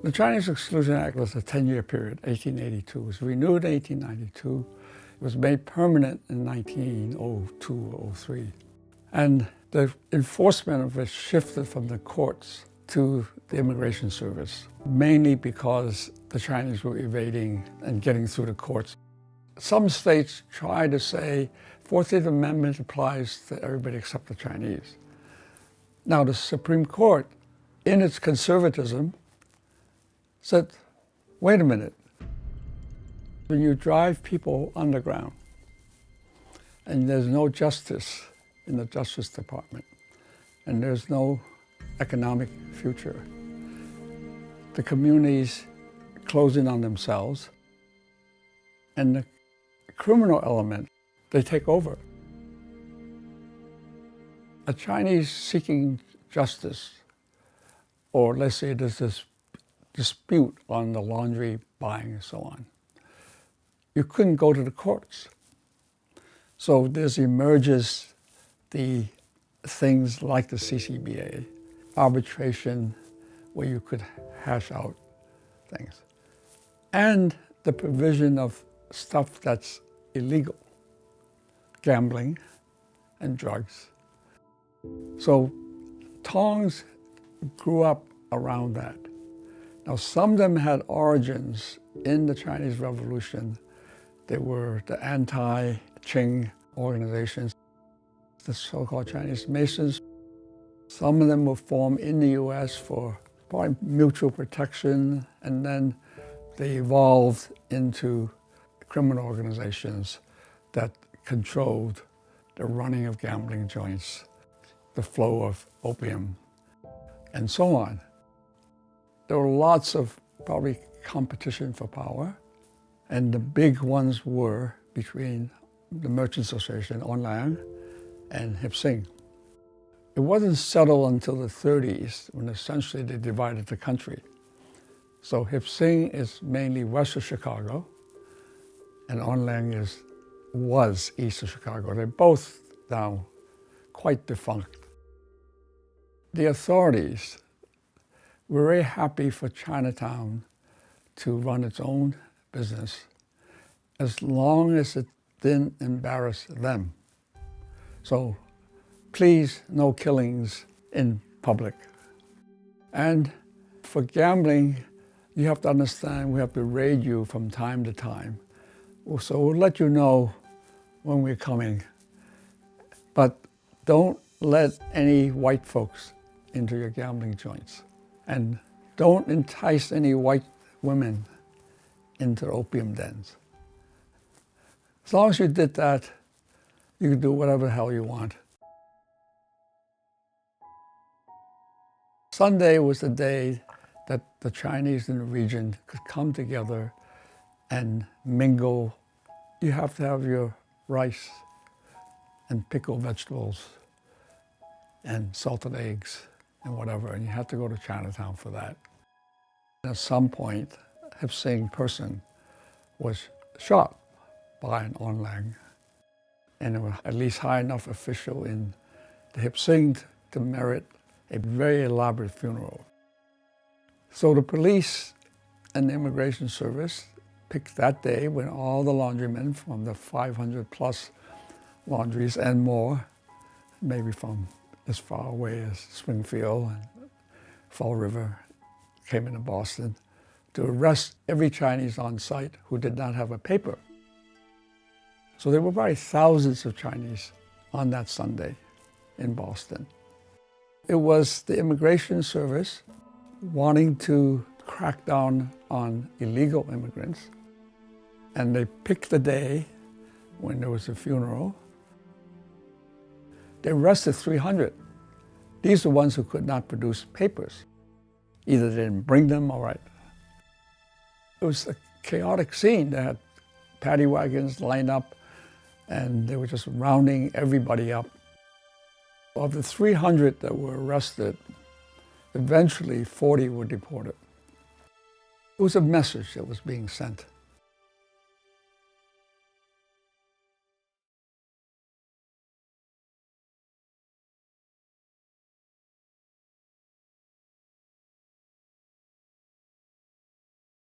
The Chinese Exclusion Act was a 10-year period, 1882. It was renewed in 1892. It was made permanent in 1902 or 03. And the enforcement of it shifted from the courts to the Immigration Service, mainly because the Chinese were evading and getting through the courts. Some states try to say 14th Amendment applies to everybody except the Chinese. Now the Supreme Court, in its conservatism, said, wait a minute, when you drive people underground and there's no justice in the Justice Department and there's no economic future, the communities closing on themselves, and the criminal element, they take over. A Chinese seeking justice, or let's say there's this dispute on the laundry buying and so on, you couldn't go to the courts. So there's emerges the things like the CCBA, arbitration, where you could hash out things, and the provision of stuff that's illegal, gambling and drugs. So tongs grew up around that. Now, some of them had origins in the Chinese Revolution. They were the anti-Qing organizations, the so-called Chinese Masons. Some of them were formed in the US for probably mutual protection, and then they evolved into criminal organizations that controlled the running of gambling joints, the flow of opium, and so on. There were lots of probably competition for power, and the big ones were between the Merchants Association, Online, and Hip Sing. It wasn't settled until the 30s when essentially they divided the country. So Hip Sing is mainly west of Chicago, and Online was east of Chicago. They're both now quite defunct. The authorities were very happy for Chinatown to run its own business as long as it didn't embarrass them. So please, no killings in public. And for gambling, you have to understand we have to raid you from time to time. So we'll let you know when we're coming, but don't let any white folks into your gambling joints. And don't entice any white women into opium dens. As long as you did that, you can do whatever the hell you want. Sunday was the day that the Chinese in the region could come together and mingle. You have to have your rice and pickled vegetables and salted eggs and whatever, and you have to go to Chinatown for that. At some point, a Hip Sing person was shot by an Online, and there was at least high enough official in the Hip Sing to merit a very elaborate funeral. So the police and the Immigration Service picked that day when all the laundrymen from the 500 plus laundries and more, maybe from as far away as Springfield and Fall River, came into Boston to arrest every Chinese on site who did not have a paper. So there were probably thousands of Chinese on that Sunday in Boston. It was the Immigration Service wanting to crack down on illegal immigrants, and they picked the day when there was a funeral. They arrested 300. These are the ones who could not produce papers. Either they didn't bring them, all right. It was a chaotic scene. They had paddy wagons lined up, and they were just rounding everybody up. Of the 300 that were arrested, eventually 40 were deported. It was a message that was being sent.